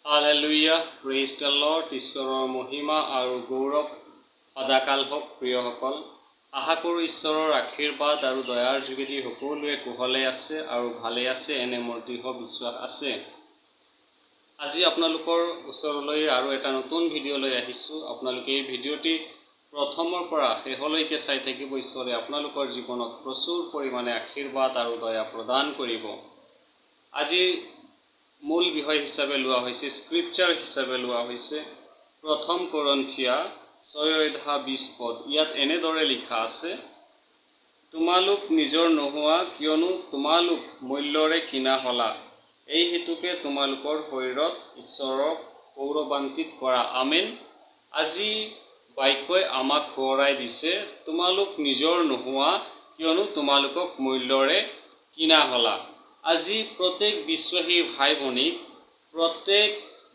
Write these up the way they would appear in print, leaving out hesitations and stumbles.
Hallelujah, praise the Lord, ঈশ্বৰৰ মহিমা আৰু গৌৰৱ সদাকাল হওক প্ৰিয়সকল। আশা কৰোঁ ঈশ্বৰৰ আশীৰ্বাদ আৰু দয়াৰ যোগেদি সকলোৱে কুশলে আছে আৰু ভালে আছে, এনে মোৰ দৃঢ় বিশ্বাস আছে। আজি আপোনালোকৰ ওচৰলৈ আৰু এটা নতুন ভিডিঅ' লৈ আহিছোঁ। আপোনালোকে এই ভিডিঅ'টি প্ৰথমৰ পৰা শেষলৈকে চাই থাকিব। ঈশ্বৰে আপোনালোকৰ জীৱনত প্ৰচুৰ পৰিমাণে আশীৰ্বাদ আৰু দয়া প্ৰদান কৰিব। আজি মূল বিষয় হিচাপে লোৱা হৈছে, স্ক্ৰিপচাৰ হিচাপে লোৱা হৈছে 1 কৰিন্থিয়া 6:20 ইয়াত এনেদৰে লিখা আছে, তোমালোক নিজৰ নোহোৱা কিয়নো তোমালোক মূল্যৰে কিনা হলা, এই হেতুকে তোমালোকৰ শৰীৰত ঈশ্বৰক গৌৰৱান্বিত কৰা। আমেন। আজি বাক্যই আমাক সোঁৱৰাই দিছে, তোমালোক নিজৰ নোহোৱা কিয়নো তোমালোকক মূল্যৰে কিনা হলা। আজি প্ৰত্যেক বিশ্বাসী ভাই ভনীক, প্ৰত্যেক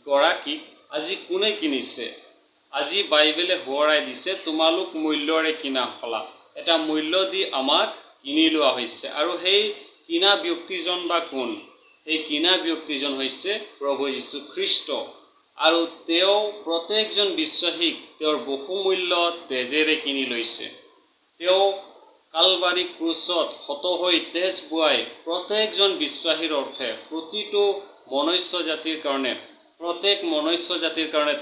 গৰাকীক আজি কোনে কিনিছে? আজি বাইবেলে সোঁৱৰাই দিছে, তোমালোক মূল্যৰে কিনা হলা। এটা মূল্য দি আমাক কিনি লোৱা হৈছে। আৰু সেই কিনা ব্যক্তিজন বা কোন? সেই কিনা ব্যক্তিজন হৈছে প্ৰভু যীশু খ্ৰীষ্ট। আৰু তেওঁ প্ৰত্যেকজন বিশ্বাসীক তেওঁৰ বহুমূল্য তেজেৰে কিনি লৈছে। তেওঁ কালবাৰী ক্ৰুচত হত হৈ তেজ বুৱাই প্ৰত্যেকজন বিশ্বাসীৰ অৰ্থে, প্ৰতিটো মনুষ্য জাতিৰ কাৰণে, প্ৰত্যেক মনুষ্য জাতিৰ কাৰণে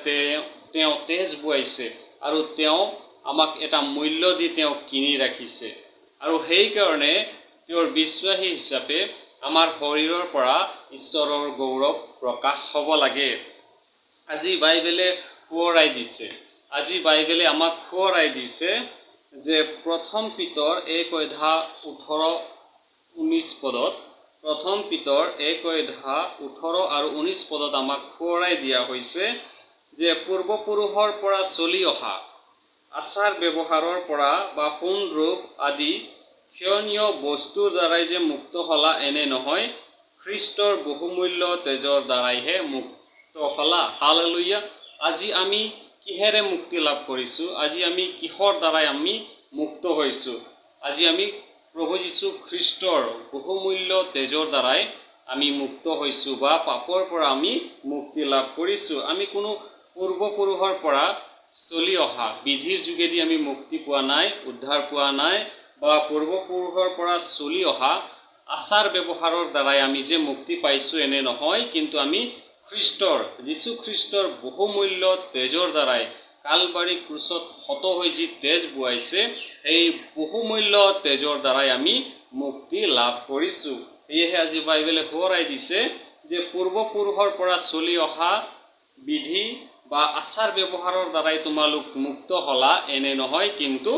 তেওঁ তেজ বুৱাইছে। আৰু তেওঁ আমাক এটা মূল্য দি তেওঁ কিনি ৰাখিছে। আৰু সেইকাৰণে তেওঁৰ বিশ্বাসী হিচাপে আমাৰ শৰীৰৰ পৰা ঈশ্বৰৰ গৌৰৱ প্ৰকাশ হ'ব লাগে। আজি বাইবেলে সোঁৱৰাই দিছে, আজি বাইবেলে আমাক সোঁৱৰাই দিছে যে 1 পিতৰ 1:18-19 পদত, 1 পিতৰ 1:18 আৰু 19 পদত আমাক সোঁৱৰাই দিয়া হৈছে যে পূৰ্বপুৰুষৰ পৰা চলি অহা আচাৰ ব্যৱহাৰৰ পৰা বা সোণ ৰূপ আদি ক্ষয়নীয় বস্তুৰ দ্বাৰাই যে মুক্ত হলা, এনে নহয়, খ্ৰীষ্টৰ বহুমূল্য তেজৰ দ্বাৰাইহে মুক্ত হলা। হালেলুয়া। আজি আমি কিহেৰে মুক্তি লাভ কৰিছোঁ? আজি আমি কিহৰ দ্বাৰাই আমি মুক্ত হৈছোঁ? আজি আমি প্ৰভু যীশু খ্ৰীষ্টৰ বহুমূল্য তেজৰ দ্বাৰাই আমি মুক্ত হৈছোঁ বা পাপৰ পৰা আমি মুক্তি লাভ কৰিছোঁ। আমি কোনো পূৰ্বপুৰুষৰ পৰা চলি অহা বিধিৰ যোগেদি আমি মুক্তি পোৱা নাই, উদ্ধাৰ পোৱা নাই, বা পূৰ্বপুৰুষৰ পৰা চলি অহা আচাৰ ব্যৱহাৰৰ দ্বাৰাই আমি যে মুক্তি পাইছোঁ, এনে নহয়। কিন্তু আমি খ্ৰীষ্টৰ, যীশু খ্ৰীষ্টৰ বহুমূল্য তেজৰ দ্বাৰাই, কালবাৰী ক্ৰুচত হত হৈ যি তেজ বুৱাইছে, সেই বহুমূল্য তেজৰ দ্বাৰাই আমি মুক্তি লাভ কৰিছোঁ। সেয়েহে আজি বাইবেলে সোঁৱৰাই দিছে যে পূৰ্বপুৰুষৰ পৰা চলি অহা বিধি বা আচাৰ ব্যৱহাৰৰ দ্বাৰাই তোমালোক মুক্ত হলা, এনে নহয়, কিন্তু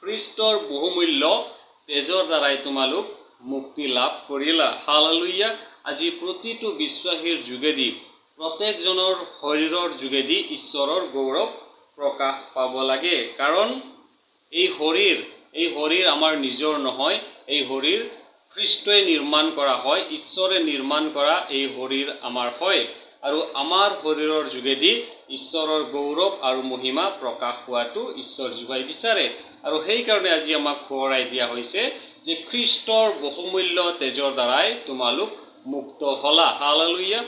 খ্ৰীষ্টৰ বহুমূল্য তেজৰ দ্বাৰাই তোমালোক মুক্তি লাভ কৰিলা। হালেলুয়া। আজি প্ৰতিটো বিশ্বাসীৰ যোগেদি, প্ৰত্যেকজনৰ শৰীৰৰ যোগেদি ঈশ্বৰৰ গৌৰৱ প্ৰকাশ পাব লাগে। কাৰণ এই শৰীৰ আমাৰ নিজৰ নহয়। এই শৰীৰ খ্ৰীষ্টই নিৰ্মাণ কৰা হয়, ঈশ্বৰে নিৰ্মাণ কৰা এই শৰীৰ আমাৰ হয়। আৰু আমাৰ শৰীৰৰ যোগেদি ঈশ্বৰৰ গৌৰৱ আৰু মহিমা প্ৰকাশ হোৱাটো ঈশ্বৰ জীৱাই বিচাৰে। আৰু সেইকাৰণে আজি আমাক সোঁৱৰাই দিয়া হৈছে যে খ্ৰীষ্টৰ বহুমূল্য তেজৰ দ্বাৰাই তোমালোক মুক্ত হলা। হালেলুয়া।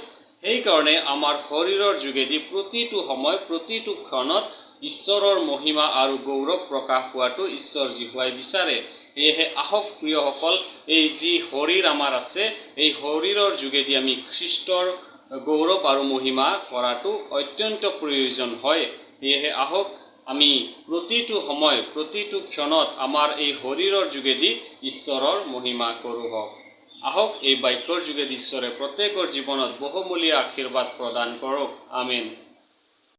সেইকাৰণে আমাৰ শৰীৰৰ যোগেদি প্ৰতিটো সময়, প্ৰতিটো ক্ষণত ঈশ্বৰৰ মহিমা আৰু গৌৰৱ প্ৰকাশ হোৱাটো ঈশ্বৰ জীৱাই বিচাৰে। সেয়েহে আহক প্ৰিয়সকল, এই যি শৰীৰ আমাৰ আছে, এই শৰীৰৰ যোগেদি আমি খ্ৰীষ্টৰ গৌৰৱ আৰু মহিমা কৰাটো অত্যন্ত প্ৰয়োজন হয়। সেয়েহে আহক আমি প্ৰতিটো সময়, প্ৰতিটো ক্ষণত আমাৰ এই শৰীৰৰ যোগেদি ঈশ্বৰৰ মহিমা কৰোঁ হওক। আহক এই বাক্যৰ যোগেদি ঈশ্বৰে প্ৰত্যেকৰ জীৱনত বহুমূলীয়া আশীৰ্বাদ প্ৰদান কৰক। আমেন।